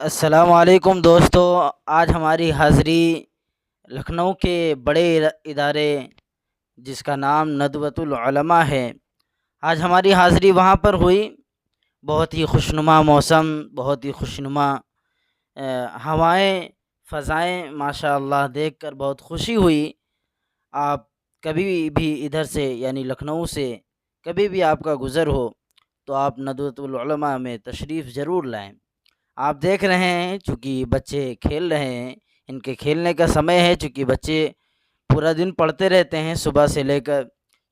السلام علیکم دوستو، آج ہماری حاضری لکھنؤ کے بڑے ادارے جس کا نام ندوۃ العلماء ہے۔ آج ہماری حاضری وہاں پر ہوئی۔ بہت ہی خوشنما موسم، بہت ہی خوشنما ہوائیں، فضائیں، ماشاء اللہ دیکھ کر بہت خوشی ہوئی۔ آپ کبھی بھی ادھر سے یعنی لکھنؤ سے کبھی بھی آپ کا گزر ہو تو آپ ندوۃ العلماء میں تشریف ضرور لائیں۔ آپ دیکھ رہے ہیں چونکہ بچے کھیل رہے ہیں، ان کے کھیلنے کا سمے ہے، چونکہ بچے پورا دن پڑھتے رہتے ہیں صبح سے لے کر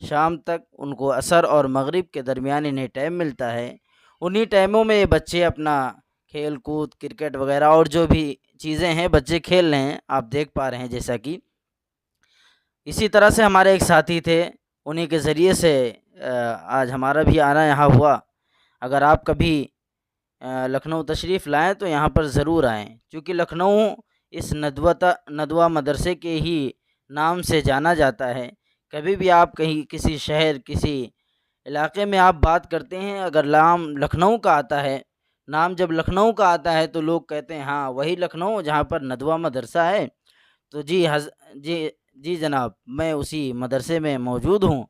شام تک۔ ان کو عصر اور مغرب کے درمیان انہیں ٹائم ملتا ہے۔ انہی ٹائموں میں یہ بچے اپنا کھیل کود، کرکٹ وغیرہ اور جو بھی چیزیں ہیں بچے کھیل رہے ہیں، آپ دیکھ پا رہے ہیں۔ جیسا کہ اسی طرح سے ہمارے ایک ساتھی تھے، انہی کے ذریعے سے آج ہمارا بھی آنا یہاں ہوا۔ اگر آپ کبھی لکھنؤ تشریف لائیں تو یہاں پر ضرور آئیں، کیونکہ لکھنؤ اس ندوہ مدرسے کے ہی نام سے جانا جاتا ہے۔ کبھی بھی آپ کہیں کسی شہر، کسی علاقے میں آپ بات کرتے ہیں، اگر نام لکھنؤ کا آتا ہے، نام جب لکھنؤ کا آتا ہے تو لوگ کہتے ہیں ہاں وہی لکھنؤ جہاں پر ندوہ مدرسہ ہے۔ تو جی جناب، میں اسی مدرسے میں موجود ہوں۔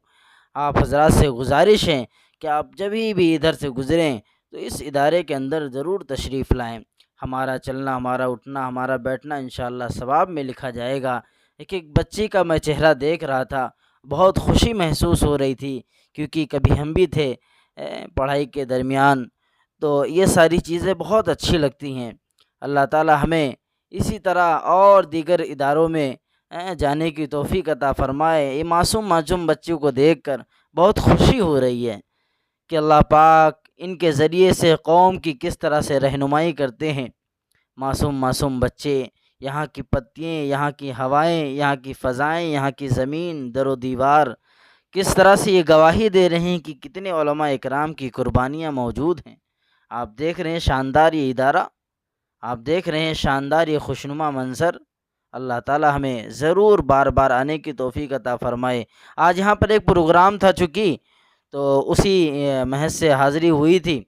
آپ حضرات سے گزارش ہے کہ آپ جب بھی ادھر سے گزریں تو اس ادارے کے اندر ضرور تشریف لائیں۔ ہمارا چلنا، ہمارا اٹھنا، ہمارا بیٹھنا انشاءاللہ ثواب میں لکھا جائے گا۔ ایک بچی کا میں چہرہ دیکھ رہا تھا، بہت خوشی محسوس ہو رہی تھی، کیونکہ کبھی ہم بھی تھے پڑھائی کے درمیان، تو یہ ساری چیزیں بہت اچھی لگتی ہیں۔ اللہ تعالی ہمیں اسی طرح اور دیگر اداروں میں جانے کی توفیق عطا فرمائے۔ یہ معصوم بچوں کو دیکھ کر بہت خوشی ہو رہی ہے کہ اللہ پاک ان کے ذریعے سے قوم کی کس طرح سے رہنمائی کرتے ہیں۔ معصوم بچے، یہاں کی پتیاں، یہاں کی ہوائیں، یہاں کی فضائیں، یہاں کی زمین، در و دیوار کس طرح سے یہ گواہی دے رہے ہیں کہ کتنے علماء اکرام کی قربانیاں موجود ہیں۔ آپ دیکھ رہے ہیں شاندار یہ ادارہ، آپ دیکھ رہے ہیں شاندار یہ خوشنما منظر۔ اللہ تعالی ہمیں ضرور بار بار آنے کی توفیق عطا فرمائے۔ آج یہاں پر ایک پروگرام تھا چونکہ، تو اسی محض سے حاضری ہوئی تھی۔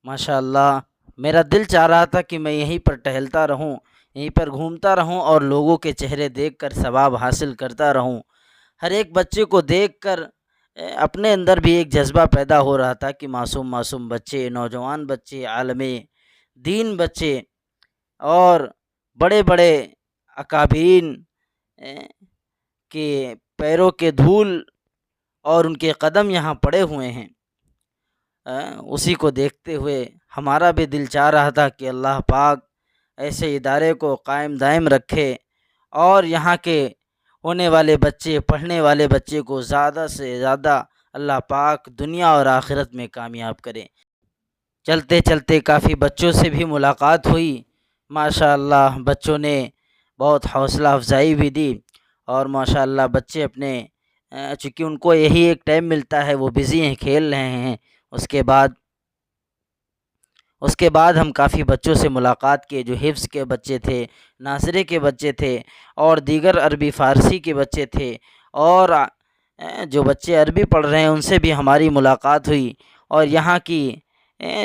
ماشاءاللہ میرا دل چاہ رہا تھا کہ میں یہیں پر ٹہلتا رہوں، یہیں پر گھومتا رہوں اور لوگوں کے چہرے دیکھ کر ثواب حاصل کرتا رہوں۔ ہر ایک بچے کو دیکھ کر اپنے اندر بھی ایک جذبہ پیدا ہو رہا تھا کہ معصوم بچے، نوجوان بچے، عالم دین بچے اور بڑے بڑے اکابرین کے پیروں کے دھول اور ان کے قدم یہاں پڑے ہوئے ہیں۔ اسی کو دیکھتے ہوئے ہمارا بھی دل چاہ رہا تھا کہ اللہ پاک ایسے ادارے کو قائم دائم رکھے اور یہاں کے ہونے والے بچے، پڑھنے والے بچے کو زیادہ سے زیادہ اللہ پاک دنیا اور آخرت میں کامیاب کرے۔ چلتے چلتے کافی بچوں سے بھی ملاقات ہوئی۔ ماشاءاللہ بچوں نے بہت حوصلہ افزائی بھی دی، اور ماشاءاللہ بچے اپنے چونکہ ان کو یہی ایک ٹائم ملتا ہے، وہ بزی ہیں، کھیل رہے ہیں۔ اس کے بعد ہم کافی بچوں سے ملاقات کیے، جو حفظ کے بچے تھے، ناظرے کے بچے تھے، اور دیگر عربی فارسی کے بچے تھے، اور جو بچے عربی پڑھ رہے ہیں ان سے بھی ہماری ملاقات ہوئی۔ اور یہاں کی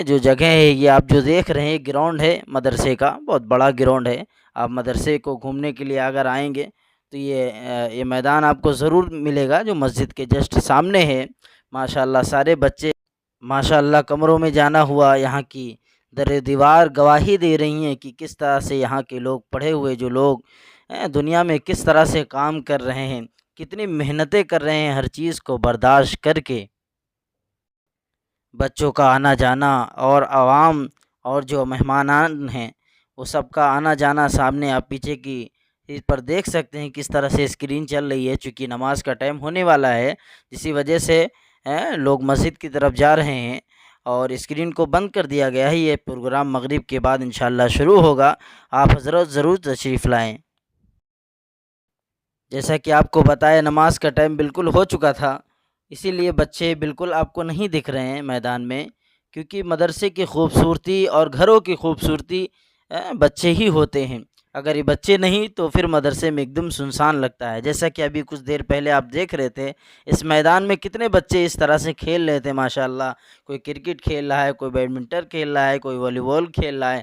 جو جگہ ہے، یہ آپ جو دیکھ رہے ہیں گراؤنڈ ہے مدرسے کا، بہت بڑا گراؤنڈ ہے۔ آپ مدرسے کو گھومنے کے لیے اگر آئیں گے تو یہ میدان آپ کو ضرور ملے گا، جو مسجد کے جسٹ سامنے ہے۔ ماشاءاللہ سارے بچے ماشاءاللہ کمروں میں جانا ہوا، یہاں کی در دیوار گواہی دے رہی ہیں کہ کس طرح سے یہاں کے لوگ، پڑھے ہوئے جو لوگ دنیا میں کس طرح سے کام کر رہے ہیں، کتنی محنتیں کر رہے ہیں، ہر چیز کو برداشت کر کے۔ بچوں کا آنا جانا اور عوام اور جو مہمانان ہیں وہ سب کا آنا جانا سامنے آپ پیچھے کی اس پر دیکھ سکتے ہیں کس طرح سے اسکرین چل رہی ہے، چونکہ نماز کا ٹائم ہونے والا ہے، اسی وجہ سے لوگ مسجد کی طرف جا رہے ہیں اور اسکرین کو بند کر دیا گیا ہے۔ یہ پروگرام مغرب کے بعد انشاءاللہ شروع ہوگا، آپ حضرات ضرور تشریف لائیں۔ جیسا کہ آپ کو بتایا نماز کا ٹائم بالکل ہو چکا تھا، اسی لیے بچے بالکل آپ کو نہیں دکھ رہے ہیں میدان میں، کیونکہ مدرسے کی خوبصورتی اور گھروں کی خوبصورتی بچے ہی ہوتے ہیں۔ اگر یہ بچے نہیں تو پھر مدرسے میں ایک دم سنسان لگتا ہے۔ جیسا کہ ابھی کچھ دیر پہلے آپ دیکھ رہے تھے، اس میدان میں کتنے بچے اس طرح سے کھیل رہے تھے ماشاءاللہ۔ کوئی کرکٹ کھیل رہا ہے، کوئی بیڈمنٹن کھیل رہا ہے، کوئی والی بال کھیل رہا ہے۔